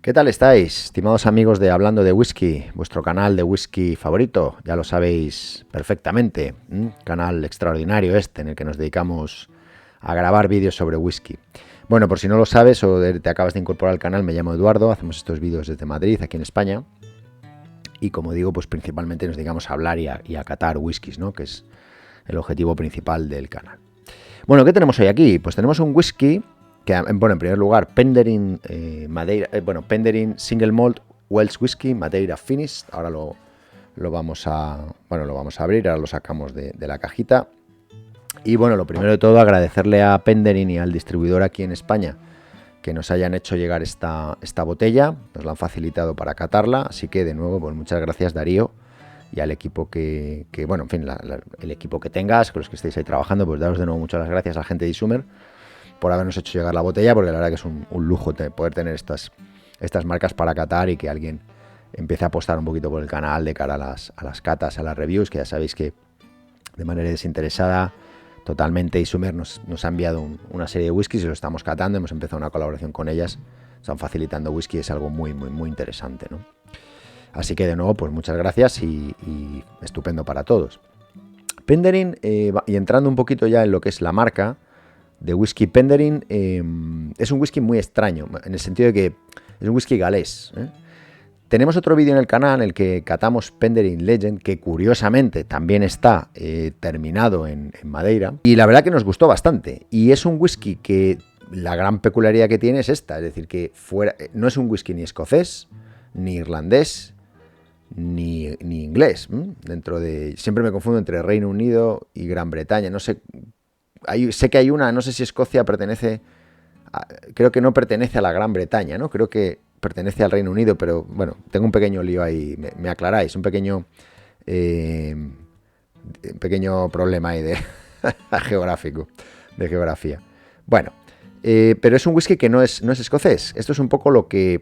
¿Qué tal estáis, estimados amigos de Hablando de Whisky, vuestro canal de whisky favorito? Ya lo sabéis perfectamente, canal extraordinario en el que nos dedicamos a grabar vídeos sobre whisky. Bueno, por si no lo sabes o te acabas de incorporar al canal, me llamo Eduardo, hacemos estos vídeos desde Madrid, aquí en España. Y como digo, pues principalmente nos dedicamos a hablar y a catar whiskies, ¿no? Que es el objetivo principal del canal. Bueno, ¿qué tenemos hoy aquí? Pues tenemos un whisky que, bueno, en primer lugar, Penderyn Madeira, Penderyn Single Malt Welsh Whisky Madeira Finished. Ahora lo vamos a abrir, ahora lo sacamos de la cajita. Y bueno, lo primero de todo, agradecerle a Penderyn y al distribuidor aquí en España que nos hayan hecho llegar esta botella, nos la han facilitado para catarla, así que de nuevo, pues muchas gracias, Darío, y al equipo que bueno, en fin, el equipo que tengas, con los que estéis ahí trabajando, pues daros de nuevo muchas gracias a la gente de Isumer por habernos hecho llegar la botella, porque la verdad que es un lujo poder tener estas marcas para catar y que alguien empiece a apostar un poquito por el canal de cara a las catas, a las reviews, que ya sabéis que de manera desinteresada totalmente Isumer nos ha enviado una serie de whiskies y lo estamos catando, hemos empezado una colaboración con ellas, están facilitando whisky, es algo muy interesante, ¿no? Así que de nuevo, pues muchas gracias y estupendo para todos. Penderyn, y entrando un poquito ya en lo que es la marca de whisky Penderyn, es un whisky muy extraño, en el sentido de que es un whisky galés, ¿eh? Tenemos otro vídeo en el canal en el que catamos Penderyn Legend, que curiosamente también está terminado en Madeira. Y la verdad que nos gustó bastante. Y es un whisky que la gran peculiaridad que tiene es esta. Es decir, que no es un whisky ni escocés, ni irlandés, ni inglés. Siempre me confundo entre Reino Unido y Gran Bretaña. No sé, sé que hay una, no sé si Escocia pertenece, creo que no pertenece a la Gran Bretaña, ¿no? Creo que pertenece al Reino Unido, pero bueno, tengo un pequeño lío ahí, me aclaráis, un pequeño problema ahí de geográfico, de geografía. Bueno, pero es un whisky que no es escocés. Esto es un poco lo que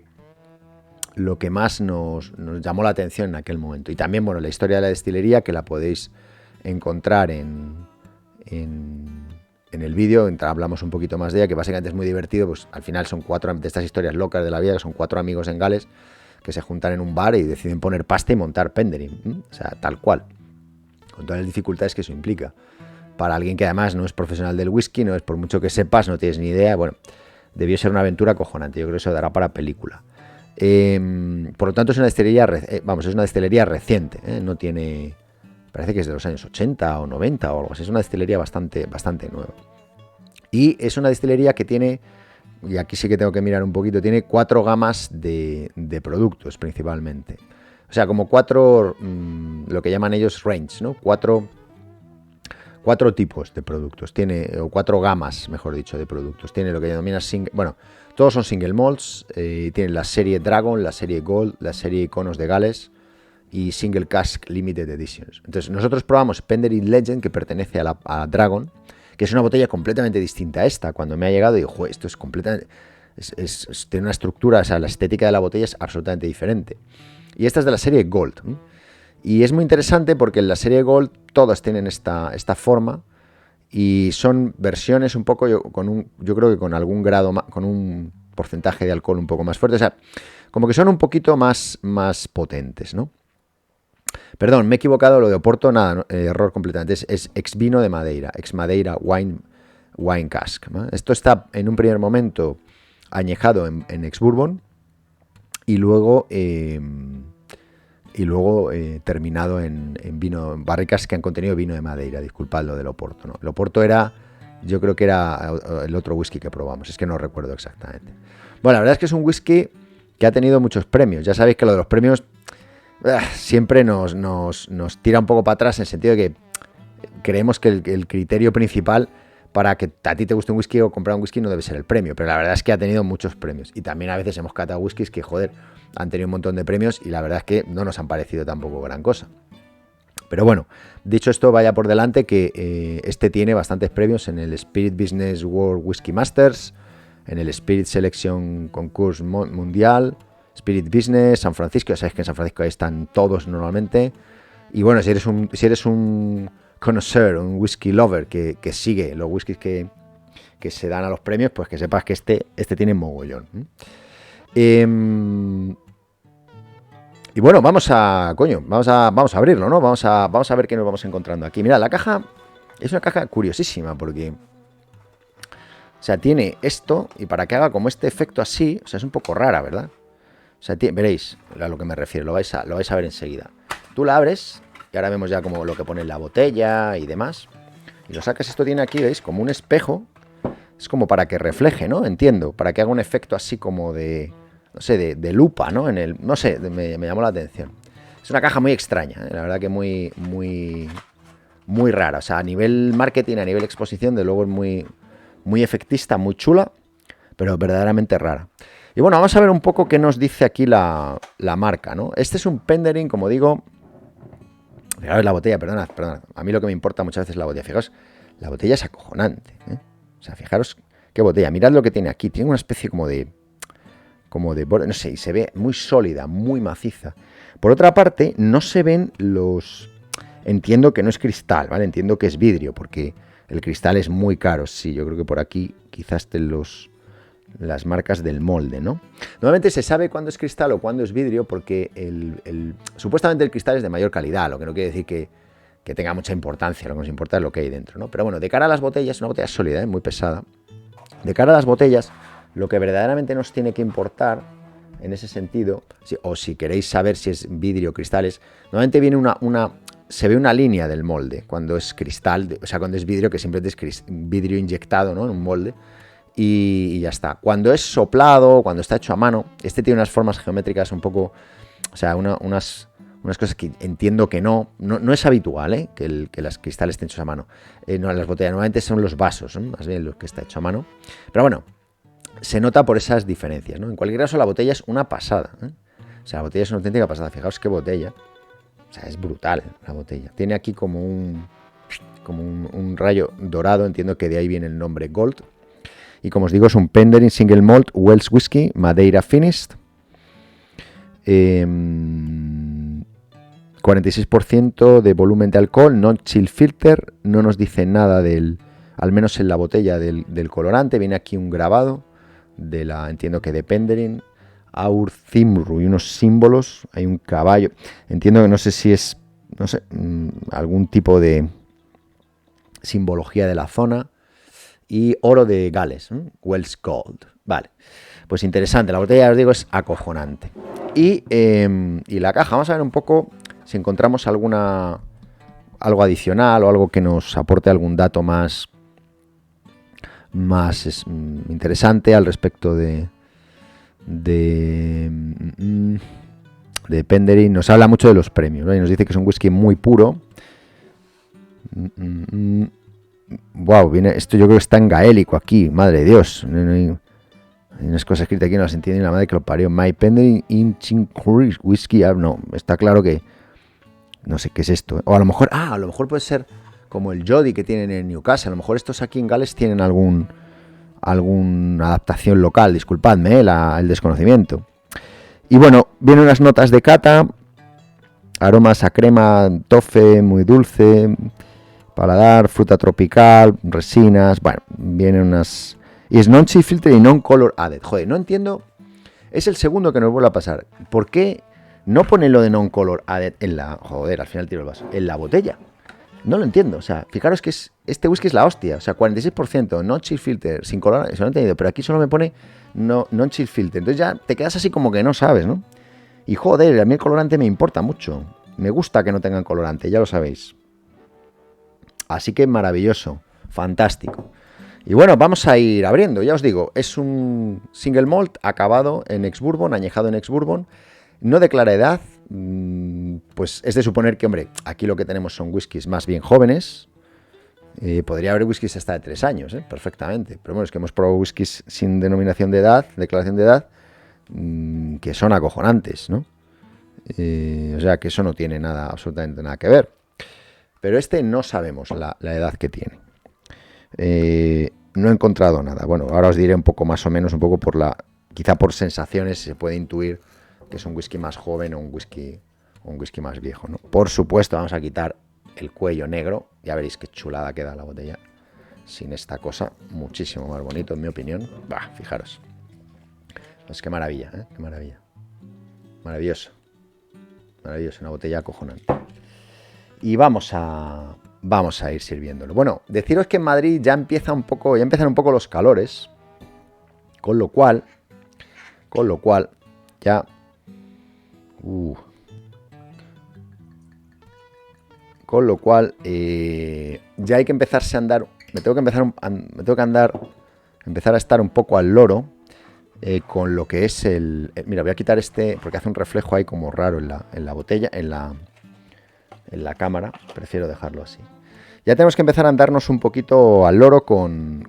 más nos llamó la atención en aquel momento. Y también, bueno, la historia de la destilería, que la podéis encontrar en el vídeo, hablamos un poquito más de ella, que básicamente es muy divertido, pues al final son de estas historias locas de la vida, que son 4 amigos en Gales que se juntan en un bar y deciden poner pasta y montar Penderyn, o sea, tal cual, con todas las dificultades que eso implica. Para alguien que además no es profesional del whisky, no es, por mucho que sepas, no tienes ni idea, bueno, debió ser una aventura acojonante, yo creo que eso dará para película. Por lo tanto es una destilería reciente, no tiene... Parece que es de los años 80 o 90 o algo así. Es una destilería bastante nueva. Y es una destilería que tiene, y aquí sí que tengo que mirar un poquito, tiene 4 gamas de productos principalmente. O sea, como 4, lo que llaman ellos range, ¿no? 4 tipos de productos. O 4 gamas, mejor dicho, de productos. Tiene lo que denomina todos son single malts. Tienen la serie Dragon, la serie Gold, la serie Iconos de Gales y Single Cask Limited Editions. Entonces nosotros probamos Penderyn Legend, que pertenece a Dragon, que es una botella completamente distinta a esta. Cuando me ha llegado digo, esto es completamente... tiene una estructura, o sea, la estética de la botella es absolutamente diferente. Y esta es de la serie Gold. Y es muy interesante porque en la serie Gold todas tienen esta forma y son versiones un poco, yo creo que con algún grado, con un porcentaje de alcohol un poco más fuerte. O sea, como que son un poquito más potentes, ¿no? Perdón, me he equivocado, lo de Oporto, nada, no, error completamente, es ex vino de Madeira, ex Madeira wine cask, ¿no? Esto está en un primer momento añejado en ex bourbon y luego terminado en vino, barricas que han contenido vino de Madeira, disculpad lo del Oporto, ¿no? El Oporto yo creo que era el otro whisky que probamos, es que no recuerdo exactamente. Bueno, la verdad es que es un whisky que ha tenido muchos premios, ya sabéis que lo de los premios siempre nos tira un poco para atrás, en el sentido de que creemos que el criterio principal para que a ti te guste un whisky o comprar un whisky no debe ser el premio, pero la verdad es que ha tenido muchos premios y también a veces hemos catado whiskies que, joder, han tenido un montón de premios y la verdad es que no nos han parecido tampoco gran cosa. Pero bueno, dicho esto, vaya por delante que este tiene bastantes premios en el Spirit Business World Whisky Masters, en el Spirit Selection Concours Mundial, Spirit Business, San Francisco, ya sabéis que en San Francisco ahí están todos normalmente. Y bueno, si eres un connoisseur, un whisky lover que sigue los whiskies que se dan a los premios, pues que sepas que este tiene mogollón. Y bueno, vamos a abrirlo, ¿no? Vamos a ver qué nos vamos encontrando aquí. Mira, la caja es una caja curiosísima porque, o sea, tiene esto y para que haga como este efecto así, o sea, es un poco rara, ¿verdad? O sea, veréis a lo que me refiero, lo vais a ver enseguida. Tú la abres y ahora vemos ya como lo que pone en la botella y demás. Y lo sacas, esto tiene aquí, ¿veis? Como un espejo. Es como para que refleje, ¿no? Entiendo, para que haga un efecto así como de, no sé, de lupa, ¿no? No sé, me llamó la atención. Es una caja muy extraña, ¿eh? La verdad que muy rara. O sea, a nivel marketing, a nivel exposición, de luego es muy efectista, muy chula, pero verdaderamente rara. Y bueno, vamos a ver un poco qué nos dice aquí la marca, ¿no? Este es un Penderin, como digo. Fijaos la botella, perdonad. A mí lo que me importa muchas veces es la botella. Fijaos, la botella es acojonante, ¿eh? O sea, fijaros qué botella. Mirad lo que tiene aquí. Tiene una especie como de borde, no sé, y se ve muy sólida, muy maciza. Por otra parte, no se ven los... Entiendo que no es cristal, ¿vale? Entiendo que es vidrio, porque el cristal es muy caro. Sí, yo creo que por aquí quizás estén las marcas del molde, ¿no? Normalmente se sabe cuándo es cristal o cuándo es vidrio porque supuestamente el cristal es de mayor calidad, lo que no quiere decir que tenga mucha importancia, lo que nos importa es lo que hay dentro, ¿no? Pero bueno, de cara a las botellas, una botella sólida, muy pesada, de cara a las botellas, lo que verdaderamente nos tiene que importar en ese sentido, o si queréis saber si es vidrio o cristales, normalmente viene se ve una línea del molde cuando es cristal, o sea, cuando es vidrio, que siempre es vidrio inyectado, ¿no? En un molde. Y ya está. Cuando es soplado, cuando está hecho a mano, este tiene unas formas geométricas un poco, o sea, unas cosas que entiendo que no es habitual, ¿eh? Que las cristales estén hechos a mano. No, las botellas normalmente son los vasos, ¿eh? Más bien lo que está hecho a mano. Pero bueno, se nota por esas diferencias, ¿no? En cualquier caso, la botella es una pasada, ¿eh? O sea, la botella es una auténtica pasada. Fijaos qué botella. O sea, es brutal la botella. Tiene aquí como un rayo dorado. Entiendo que de ahí viene el nombre Gold. Y como os digo, es un Penderin Single Malt Wells Whisky Madeira Finished. 46% de volumen de alcohol, non-chill filter. No nos dice nada al menos en la botella, del colorante. Viene aquí un grabado entiendo que de Penderin, Aur Zimru y unos símbolos. Hay un caballo. Entiendo que no sé si es, no sé, algún tipo de simbología de la zona. Y oro de Gales, Wells Gold. Vale, pues interesante. La botella, ya os digo, es acojonante. Y la caja, vamos a ver un poco si encontramos algo adicional o algo que nos aporte algún dato más interesante al respecto de Penderin. Nos habla mucho de los premios, ¿no? Y nos dice que es un whisky muy puro. Wow, viene, esto yo creo que está en gaélico aquí, madre de Dios. Hay unas cosas escritas aquí, no las entiende la madre que lo parió. My Penderin Increase Whisky. No, está claro que no sé qué es esto. O a lo mejor puede ser como el Jody que tienen en Newcastle. A lo mejor estos aquí en Gales tienen alguna adaptación local. Disculpadme, el desconocimiento. Y bueno, vienen unas notas de cata. Aromas a crema, tofe, muy dulce. Paladar, fruta tropical, resinas, bueno, vienen unas... Y es non-chill filter y non-color added. Joder, no entiendo. Es el segundo que nos vuelve a pasar. ¿Por qué no ponen lo de non-color added en la... Joder, al final tiro el vaso. En la botella. No lo entiendo. O sea, fijaros que este whisky es la hostia. O sea, 46% non-chill filter, sin color, eso no he entendido. Pero aquí solo me pone non-chill filter. Entonces ya te quedas así como que no sabes, ¿no? Y joder, a mí el colorante me importa mucho. Me gusta que no tengan colorante, ya lo sabéis. Así que maravilloso, fantástico. Y bueno, vamos a ir abriendo, ya os digo, es un single malt acabado en ex-bourbon, añejado en ex-bourbon, no declara edad, pues es de suponer que, hombre, aquí lo que tenemos son whiskies más bien jóvenes, podría haber whiskies hasta de 3 años, perfectamente, pero bueno, es que hemos probado whiskies sin denominación de edad, declaración de edad, que son acojonantes, ¿no? O sea que eso no tiene absolutamente nada que ver. Pero este no sabemos la edad que tiene. No he encontrado nada. Bueno, ahora os diré un poco más o menos, un poco quizá por sensaciones se puede intuir que es un whisky más joven o un whisky más viejo, ¿no? Por supuesto, vamos a quitar el cuello negro. Ya veréis qué chulada queda la botella sin esta cosa. Muchísimo más bonito, en mi opinión. Bah, fijaros. Pues qué maravilla, ¿eh? Qué maravilla. Maravilloso. Maravilloso, una botella acojonante. Y vamos a ir sirviéndolo. Bueno, deciros que en Madrid ya empiezan un poco los calores, con lo cual ya ya hay que empezarse a andar. Me tengo que empezar a estar un poco al loro con lo que es mira, voy a quitar porque hace un reflejo ahí como raro en la botella, en la cámara. Prefiero dejarlo así. Ya tenemos que empezar a andarnos un poquito al loro con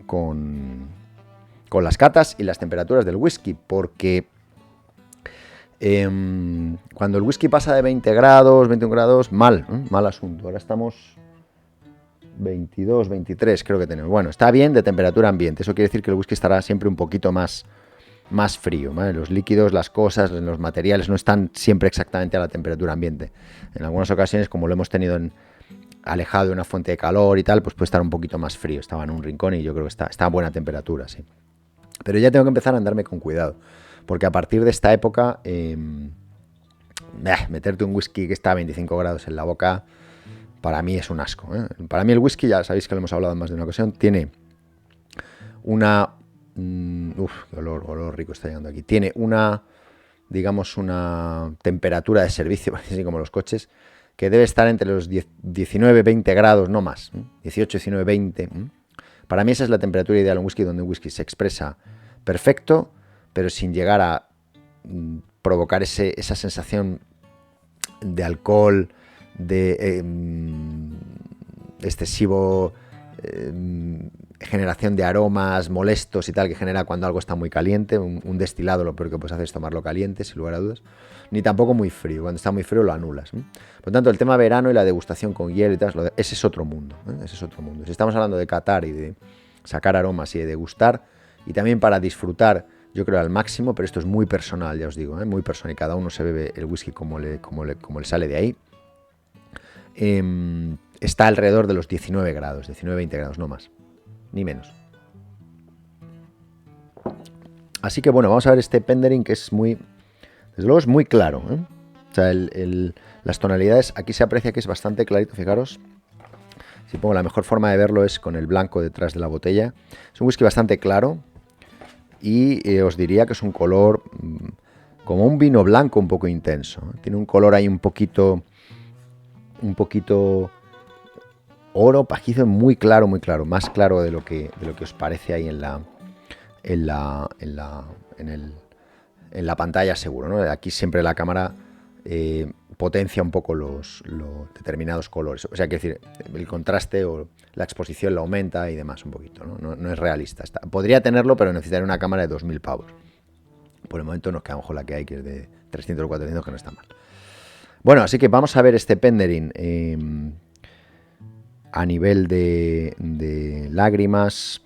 las catas y las temperaturas del whisky, porque cuando el whisky pasa de 20 grados, 21 grados, mal asunto. Ahora estamos 22, 23 creo que tenemos. Bueno, está bien de temperatura ambiente. Eso quiere decir que el whisky estará siempre un poquito más frío, ¿vale? Los líquidos, las cosas, los materiales no están siempre exactamente a la temperatura ambiente. En algunas ocasiones, como lo hemos tenido alejado de una fuente de calor y tal, pues puede estar un poquito más frío. Estaba en un rincón y yo creo que está a buena temperatura, sí. Pero ya tengo que empezar a andarme con cuidado, porque a partir de esta época, meterte un whisky que está a 25 grados en la boca, para mí es un asco, ¿eh? Para mí el whisky, ya sabéis que lo hemos hablado en más de una ocasión, tiene una... qué olor rico está llegando aquí. Tiene una temperatura de servicio, así como los coches, que debe estar entre los 19, 20 grados, no más. 18, 19, 20. Para mí esa es la temperatura ideal en un whisky, donde un whisky se expresa perfecto, pero sin llegar a provocar esa sensación de alcohol, de excesivo generación de aromas molestos y tal, que genera cuando algo está muy caliente. Un destilado, lo peor que puedes hacer es tomarlo caliente, sin lugar a dudas. Ni tampoco muy frío. Cuando está muy frío lo anulas. Por lo tanto, el tema verano y la degustación con hielo y tal, ese es otro mundo. Ese es otro mundo. Si estamos hablando de catar y de sacar aromas y de degustar, y también para disfrutar, yo creo, al máximo, pero esto es muy personal, ya os digo, muy personal, y cada uno se bebe el whisky como le sale de ahí. Está alrededor de los 19 grados, 19-20 grados, no más, ni menos. Así que bueno, vamos a ver este Penderyn, que es muy, desde luego es muy claro, ¿eh? O sea, las tonalidades, aquí se aprecia que es bastante clarito, fijaros. Si pongo, la mejor forma de verlo es con el blanco detrás de la botella. Es un whisky bastante claro y os diría que es un color como un vino blanco un poco intenso. Tiene un color ahí un poquito oro, pajizo, muy claro, más claro de lo que os parece ahí en la pantalla, seguro, ¿no? Aquí siempre la cámara potencia un poco los determinados colores. O sea, quiero decir, el contraste o la exposición la aumenta y demás un poquito, ¿no? No es realista. Podría tenerlo, pero necesitaría una cámara de 2.000 pavos. Por el momento nos quedamos con la que hay, que es de 300 o 400, que no está mal. Bueno, así que vamos a ver este Penderyn a nivel de lágrimas.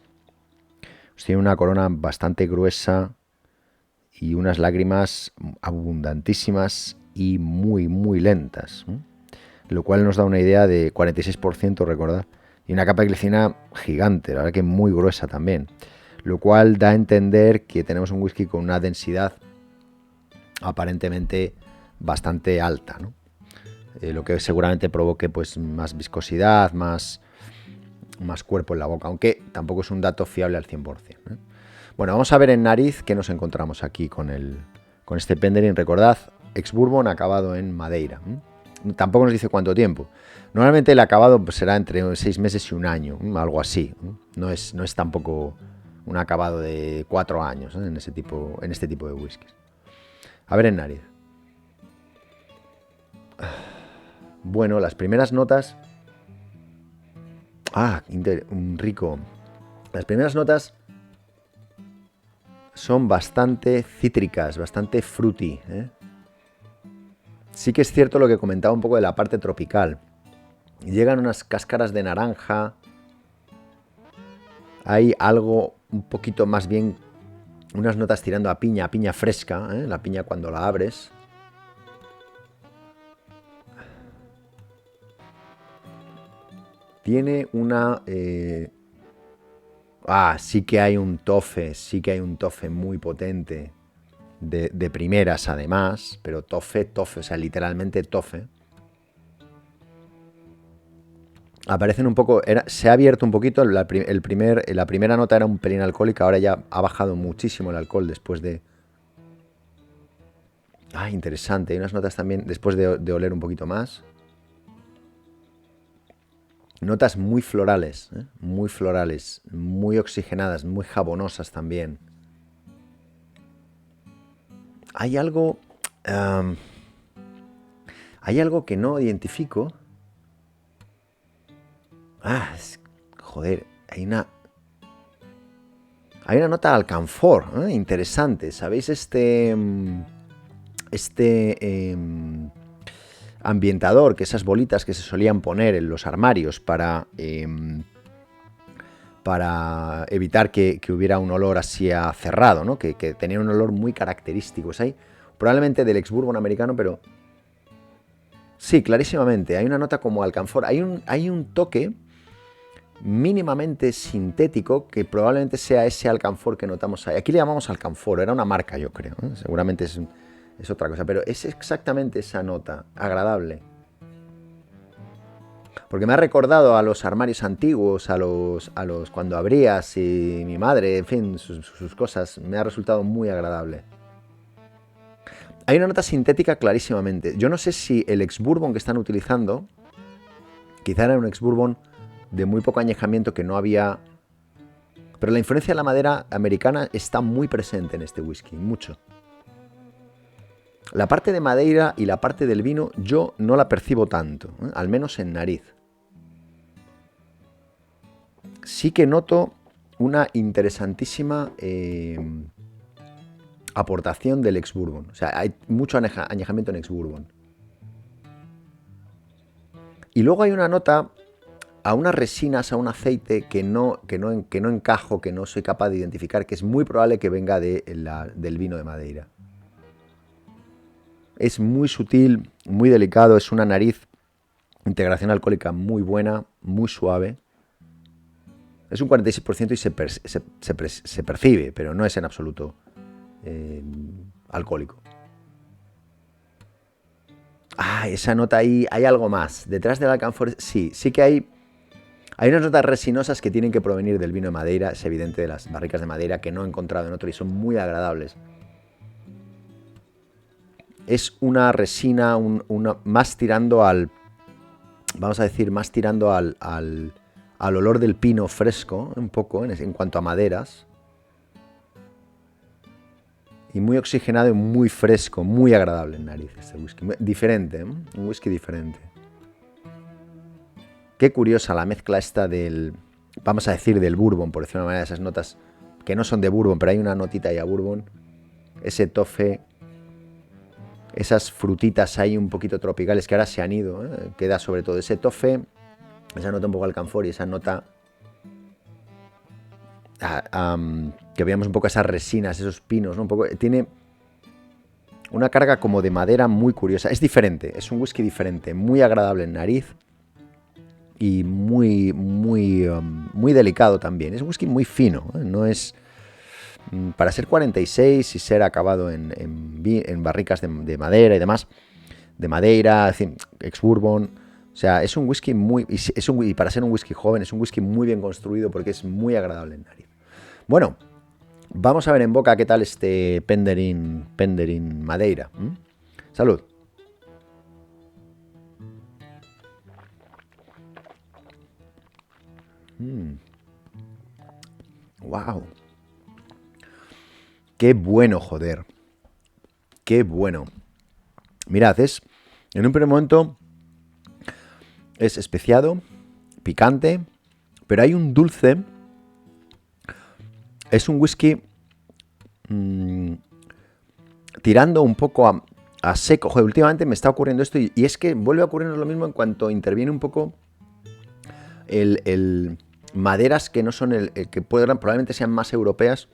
Tiene una corona bastante gruesa y unas lágrimas abundantísimas y muy lentas, lo cual nos da una idea de 46%, recordad, y una capa de glicina gigante, la verdad que muy gruesa también, lo cual da a entender que tenemos un whisky con una densidad aparentemente bastante alta, ¿no? Lo que seguramente provoque pues más viscosidad, más cuerpo en la boca, aunque tampoco es un dato fiable al 100%, ¿eh? Bueno, vamos a ver en nariz qué nos encontramos aquí con este Penderyn. Recordad, ex-bourbon acabado en Madeira. Tampoco nos dice cuánto tiempo. Normalmente el acabado pues será entre 6 meses y un año, algo así. No es tampoco un acabado de 4 años, en este tipo de whiskies. A ver en nariz. Bueno, las primeras notas... un rico. Las primeras notas son bastante cítricas, bastante fruity, ¿eh? Sí que es cierto lo que comentaba un poco de la parte tropical. Llegan unas cáscaras de naranja. Hay algo un poquito más bien, unas notas tirando a piña fresca, ¿eh? La piña cuando la abres. Tiene una... sí que hay un tofe muy potente. de primeras además, pero tofe, o sea, literalmente tofe. Aparecen un poco, se ha abierto un poquito, la primera nota era un pelín alcohólica, ahora ya ha bajado muchísimo el alcohol después de... Ah, interesante, hay unas notas también después de oler un poquito más. Notas muy florales, muy oxigenadas, muy jabonosas también. Hay algo... hay algo que no identifico. Joder, hay una nota de alcanfor, interesante. ¿Sabéis este ambientador, que esas bolitas que se solían poner en los armarios para evitar que hubiera un olor así a cerrado, ¿no? Que tenía un olor muy característico. Es ahí, probablemente del ex-bourbon americano, pero sí, clarísimamente. Hay una nota como alcanfor. Hay un toque mínimamente sintético que probablemente sea ese alcanfor que notamos ahí. Aquí le llamamos alcanfor, era una marca, yo creo, ¿eh? Seguramente es otra cosa, pero es exactamente esa nota, agradable. Porque me ha recordado a los armarios antiguos, a los cuando abrías y mi madre, en fin, sus cosas, me ha resultado muy agradable. Hay una nota sintética clarísimamente. Yo no sé si el ex-bourbon que están utilizando, quizá era un ex-bourbon de muy poco añejamiento que no había... Pero la influencia de la madera americana está muy presente en este whisky, mucho. La parte de Madeira y la parte del vino yo no la percibo tanto, al menos en nariz. Sí que noto una interesantísima aportación del ex-bourbon. O sea, hay mucho añejamiento en ex-bourbon. Y luego hay una nota a unas resinas, a un aceite que no encajo, que no soy capaz de identificar, que es muy probable que venga del vino de Madeira. Es muy sutil, muy delicado, es una nariz, integración alcohólica muy buena, muy suave. Es un 46% y se percibe, pero no es en absoluto alcohólico. Esa nota ahí, hay algo más. Detrás del alcanfor, sí que hay unas notas resinosas que tienen que provenir del vino de Madeira, es evidente, de las barricas de Madeira, que no he encontrado en otro y son muy agradables. Es una resina más tirando al, vamos a decir, más tirando al olor del pino fresco, un poco, en cuanto a maderas. Y muy oxigenado y muy fresco, muy agradable en nariz este whisky. Diferente, ¿eh? Un whisky diferente. Qué curiosa la mezcla esta del, vamos a decir, del bourbon, por decirlo de una manera, esas notas que no son de bourbon, pero hay una notita ahí a bourbon. Ese tofe, esas frutitas ahí un poquito tropicales que ahora se han ido, ¿eh? Queda sobre todo ese tofe, esa nota un poco alcanfor y esa nota que veamos un poco esas resinas, esos pinos, ¿no? Un poco, tiene una carga como de madera muy curiosa. Es diferente, es un whisky diferente, muy agradable en nariz y muy delicado también. Es un whisky muy fino, ¿eh? No es... Para ser 46 y ser acabado en barricas de madera y demás, de Madeira, ex-bourbon, o sea, es un whisky y para ser un whisky joven, es un whisky muy bien construido porque es muy agradable en nariz. Bueno, vamos a ver en boca qué tal este Penderyn Madeira. Salud. Wow. Qué bueno, joder. Qué bueno. Mirad, en un primer momento es especiado, picante, pero hay un dulce. Es un whisky tirando un poco a seco. Joder, últimamente me está ocurriendo esto y es que vuelve a ocurrirnos lo mismo en cuanto interviene un poco el maderas que no son que probablemente sean más europeas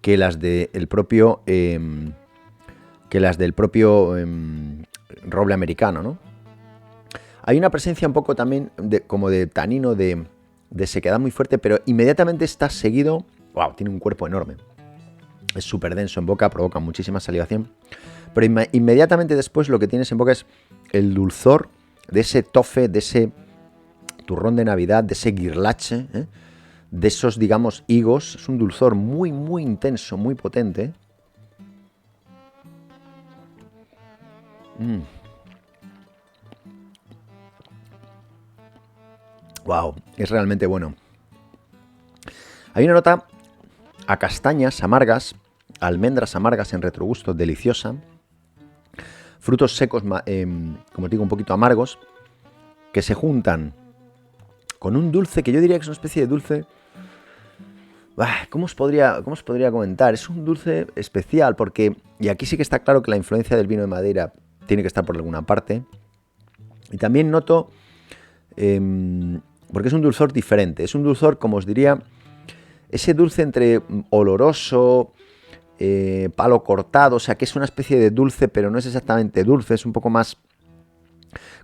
que las del propio roble americano, ¿no? Hay una presencia un poco también como de tanino de sequedad muy fuerte, pero inmediatamente está seguido. Wow, tiene un cuerpo enorme. Es súper denso en boca, provoca muchísima salivación. Pero inmediatamente después lo que tienes en boca es el dulzor de ese tofe, de ese turrón de Navidad, de ese guirlache, de esos, digamos, higos. Es un dulzor muy, muy intenso, muy potente. Wow, es realmente bueno. Hay una nota a castañas amargas, almendras amargas en retrogusto, deliciosa. Frutos secos, como os digo, un poquito amargos, que se juntan con un dulce que yo diría que es una especie de dulce... ¿Cómo os podría comentar? Es un dulce especial porque, y aquí sí que está claro que la influencia del vino de Madeira tiene que estar por alguna parte. Y también noto, porque es un dulzor diferente, es un dulzor, como os diría, ese dulce entre oloroso, palo cortado, o sea que es una especie de dulce, pero no es exactamente dulce, es un poco más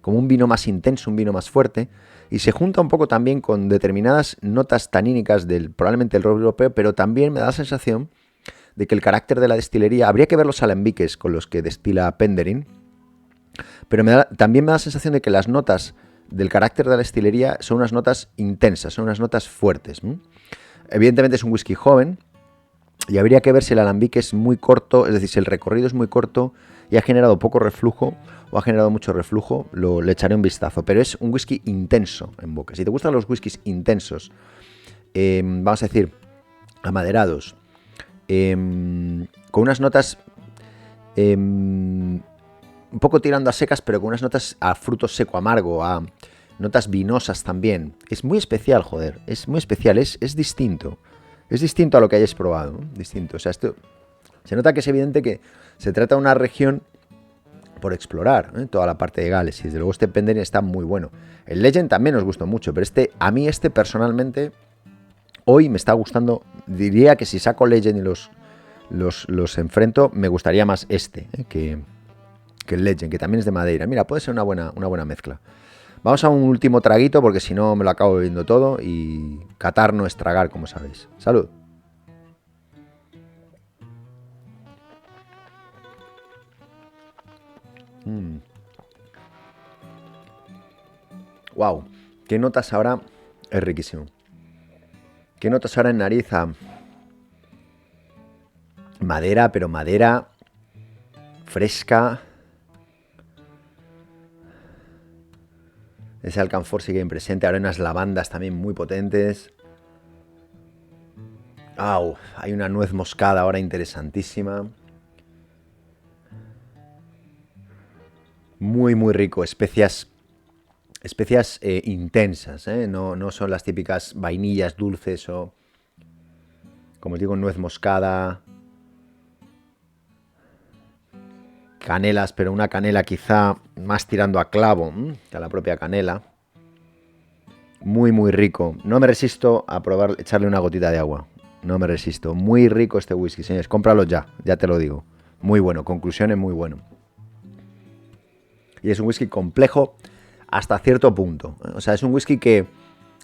como un vino más intenso, un vino más fuerte, y se junta un poco también con determinadas notas tanínicas probablemente del roble europeo, pero también me da la sensación de que el carácter de la destilería, habría que ver los alambiques con los que destila Penderyn, pero también me da la sensación de que las notas del carácter de la destilería son unas notas intensas, son unas notas fuertes. Evidentemente es un whisky joven, y habría que ver si el alambique es muy corto, es decir, si el recorrido es muy corto y ha generado poco reflujo o ha generado mucho reflujo, le echaré un vistazo. Pero es un whisky intenso en boca. Si te gustan los whiskies intensos, vamos a decir, amaderados, con unas notas un poco tirando a secas, pero con unas notas a fruto seco amargo, a notas vinosas también. Es muy especial, joder, es muy especial, es distinto. Es distinto a lo que hayáis probado, ¿no? Distinto. O sea, esto se nota que es evidente que se trata de una región por explorar, toda la parte de Gales. Y desde luego este Penderyn está muy bueno. El Legend también nos gustó mucho, pero a mí personalmente hoy me está gustando. Diría que si saco Legend y los enfrento, me gustaría más que el Legend, que también es de Madeira. Mira, puede ser una buena mezcla. Vamos a un último traguito porque si no me lo acabo bebiendo todo y catar no es tragar, como sabéis. ¡Salud! ¡Wow! ¿Qué notas ahora? Es riquísimo. ¿Qué notas ahora en nariz a madera, pero madera fresca? Ese alcanfor sigue bien presente. Ahora hay unas lavandas también muy potentes. ¡Au! Hay una nuez moscada ahora interesantísima. Muy, muy rico. Especias intensas, ¿eh? No son las típicas vainillas dulces o, como os digo, nuez moscada. Canelas, pero una canela quizá más tirando a clavo que a la propia canela. Muy, muy rico. No me resisto a probar, echarle una gotita de agua. No me resisto. Muy rico este whisky, señores. Cómpralo ya te lo digo. Muy bueno, conclusiones muy bueno. Y es un whisky complejo hasta cierto punto. O sea, es un whisky que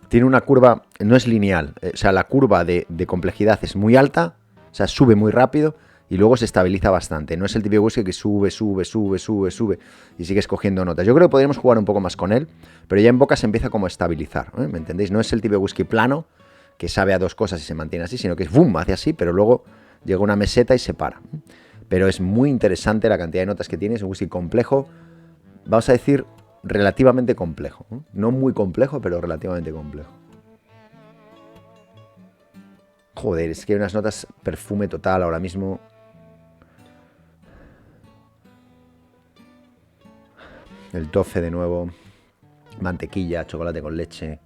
tiene una curva, no es lineal. O sea, la curva de complejidad es muy alta, o sea, sube muy rápido y luego se estabiliza bastante. No es el típico whisky que sube y sigues cogiendo notas. Yo creo que podríamos jugar un poco más con él, pero ya en boca se empieza como a estabilizar, ¿me entendéis? No es el típico whisky plano que sabe a dos cosas y se mantiene así, sino que es boom, hace así, pero luego llega una meseta y se para. Pero es muy interesante la cantidad de notas que tiene, es un whisky complejo, vamos a decir relativamente complejo. No muy complejo, pero relativamente complejo. Joder, es que hay unas notas perfume total ahora mismo. El tofe de nuevo. Mantequilla, chocolate con leche.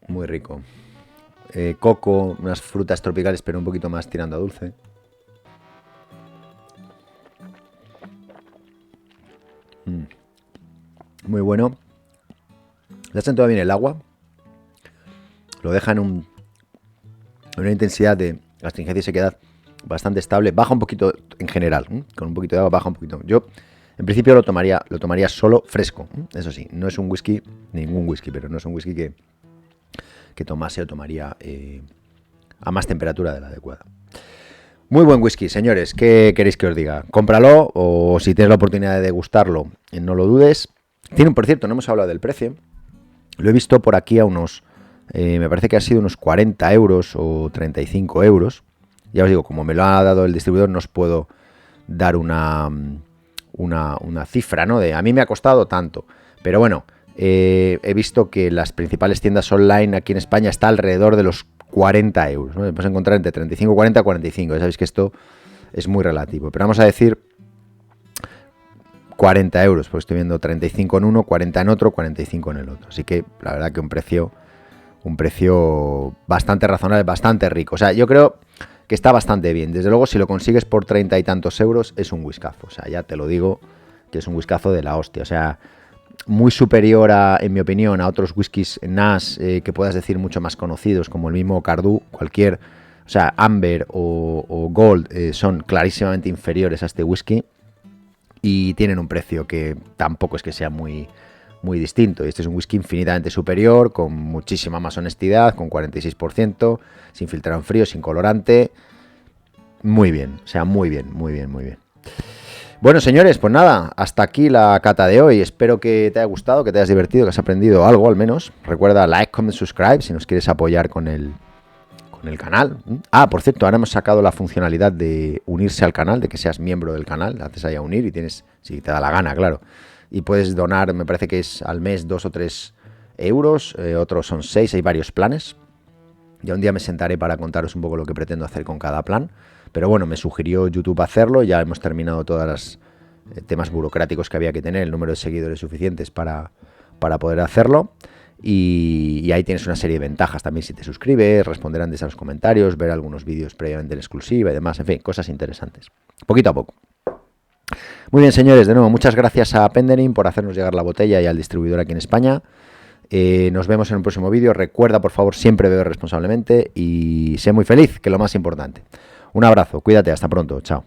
Muy rico. Coco, unas frutas tropicales, pero un poquito más tirando a dulce. Muy bueno. Le ha sentado bien el agua. Lo deja en una intensidad de astringencia y sequedad bastante estable. Baja un poquito en general. Con un poquito de agua baja un poquito. Yo, en principio, lo tomaría solo fresco. Eso sí, no es un whisky, ningún whisky, pero no es un whisky que tomase o tomaría a más temperatura de la adecuada. Muy buen whisky, señores. ¿Qué queréis que os diga? Cómpralo o si tienes la oportunidad de degustarlo, no lo dudes. Tiene, por cierto, no hemos hablado del precio. Lo he visto por aquí a unos, me parece que ha sido unos 40 euros o 35 euros. Ya os digo, como me lo ha dado el distribuidor, no os puedo dar una cifra, ¿no? A mí me ha costado tanto. Pero bueno, he visto que las principales tiendas online aquí en España está alrededor de los 40 euros, ¿no? Podemos encontrar entre 35, 40, 45. Ya sabéis que esto es muy relativo. Pero vamos a decir 40 euros, pues estoy viendo 35 en uno, 40 en otro, 45 en el otro. Así que la verdad que un precio bastante razonable, bastante rico. O sea, yo creo que está bastante bien. Desde luego, si lo consigues por 30 y tantos euros, es un whiskazo. O sea, ya te lo digo, que es un whiskazo de la hostia. O sea, muy superior en mi opinión, a otros whiskies NAS que puedas decir mucho más conocidos, como el mismo Cardú, o sea, Amber o Gold, son clarísimamente inferiores a este whisky y tienen un precio que tampoco es que sea muy distinto. Y este es un whisky infinitamente superior, con muchísima más honestidad, con 46%, sin filtrado en frío, sin colorante. Muy bien, o sea, muy bien. Bueno, señores, pues nada, hasta aquí la cata de hoy. Espero que te haya gustado, que te hayas divertido, que has aprendido algo al menos. Recuerda like, comment, subscribe si nos quieres apoyar con el canal. Ah, por cierto, ahora hemos sacado la funcionalidad de unirse al canal, de que seas miembro del canal. Le haces ahí a unir y tienes, si te da la gana, claro. Y puedes donar, me parece que es al mes 2 o 3 euros, otros son 6, hay varios planes. Ya un día me sentaré para contaros un poco lo que pretendo hacer con cada plan. Pero bueno, me sugirió YouTube hacerlo, ya hemos terminado todos los temas burocráticos que había que tener, el número de seguidores suficientes para poder hacerlo. Y ahí tienes una serie de ventajas también si te suscribes, responder antes a los comentarios, ver algunos vídeos previamente en exclusiva y demás, en fin, cosas interesantes. Poquito a poco. Muy bien, señores, de nuevo, muchas gracias a Penderin por hacernos llegar la botella y al distribuidor aquí en España. Nos vemos en un próximo vídeo. Recuerda, por favor, siempre beber responsablemente y sé muy feliz, que es lo más importante. Un abrazo, cuídate, hasta pronto, chao.